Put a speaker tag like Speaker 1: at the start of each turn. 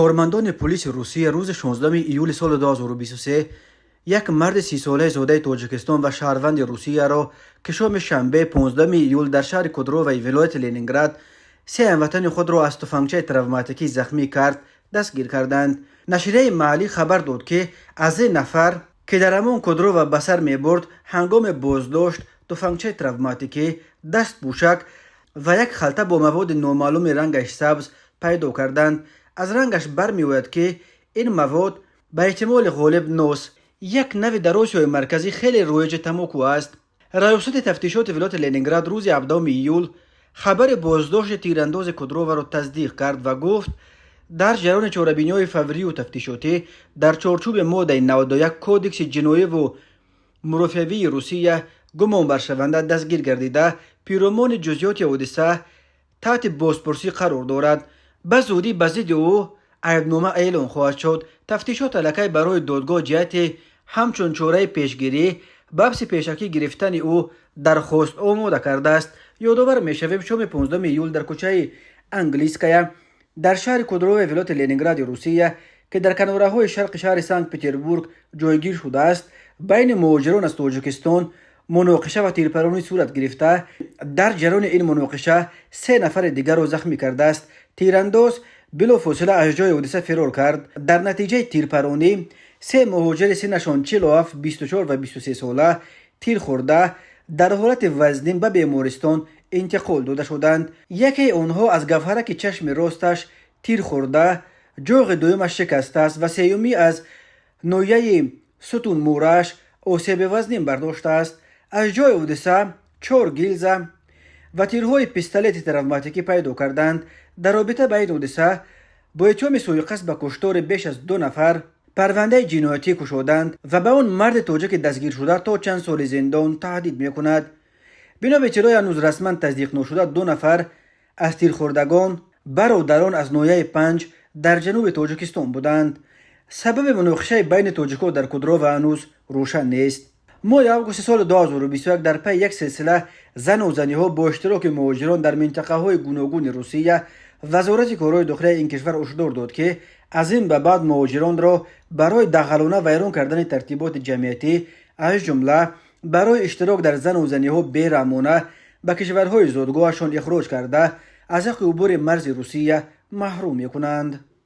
Speaker 1: کارمندان پلیس روسیه روز 16 ایول سال 2023 یک مرد 30 ساله زاده تاجیکستان و شهروند روسیه را که شام شنبه 15 ایول در شهر کودروی ولایت لنینگراد سه هموطن خود را از تفنگچه تروماتیکی زخمی کرد دستگیر کردند. نشریه محلی خبر داد که از این نفر که در همان کودرو و بسر می برد هنگام بازداشت تفنگچه تروماتیکی، دست پوشک و یک خلطه با مواد نامعلوم رنگش سبز پیدا کردند. از رنگش برمی‌آید که این مواد به احتمال غالب نوس، یک نوع در آسیای مرکزی خیلی رایج تنباکو است. ریاست تفتیشات ولایت لنینگراد روز 17 ایول خبر بازداشت تیرانداز کودرو را تصدیق کرد و گفت در جریان چاره‌بینی‌های فوری و تفتیشاتی در چارچوب ماده 91 کودکس جنایی و مرافعه‌ای روسیه گمان بر شونده دستگیر گردیده پیرامون جزئیات حادثه تحت بازپرسی قرار دارد. به زودی به ضد او ایبنامه اعلام خواهد شد. تفتیشات الکی برای دادگاه جهت همچون چاره پیشگیری بحث پیشکی گرفتن او درخواست آماده کرده است. یادآور می‌شویم شام 15 ایول در کوچه انگلیسکایا در شهر کودروی ولایت لنینگراد روسیه که در کناره‌های شرق شهر سنت پترزبورگ جایگیر شده است، بین مهاجران از تاجیکستان مناقشه و تیرپرانی صورت گرفته. در جریان این مناقشه سه نفر دیگر را زخمی کرده است. تیرانداز بلافاصله از جای حادثه فرار کرد. در نتیجه تیرپرانی سه مهاجر سنشان 47، 24 و 23 ساله تیر خورده در حالت وزنین به بیمارستان انتقال داده شدند. یکی آنها از گوهرک چشم راستش تیر خورده، جوق دویمش شکسته است و سومی از ناحیه ستون مورش آسیب وزنین برداشته است. از جای حادثه 4 گیلزه و تیرهای پیستولت تروماتیکی پیدا کردند. در رابطه با این حادثه با اتهام سوءقصد به کشتار بیش از 2 نفر پرونده جنایتی گشودند و به آن مرد تاجیک دستگیر شده تا چند سال زندان تهدید میکند. بنا به اطلاع هنوز رسما تصدیق نشده 2 نفر از تیرخوردگان برادران از ناحیه 5 در جنوب تاجیکستان بودند. سبب مناقشه بین تاجیک‌ها در کودرو و هنوز روشن نیست. ماه آگوست سال 2021 در پی یک سلسله زن و زنی‌ها با اشتراک مهاجران در منطقه‌های گوناگون روسیه، وزارت کارهای داخلی این کشور هشدار داد که از این به بعد مهاجران را برای دخالانه ویران کردن ترتیبات جمعیتی از جمله برای اشتراک در زن و زنی‌ها بیرحمانه به کشورهای زادگاهشان اخراج کرده از حق عبور مرز روسیه محروم می‌کنند.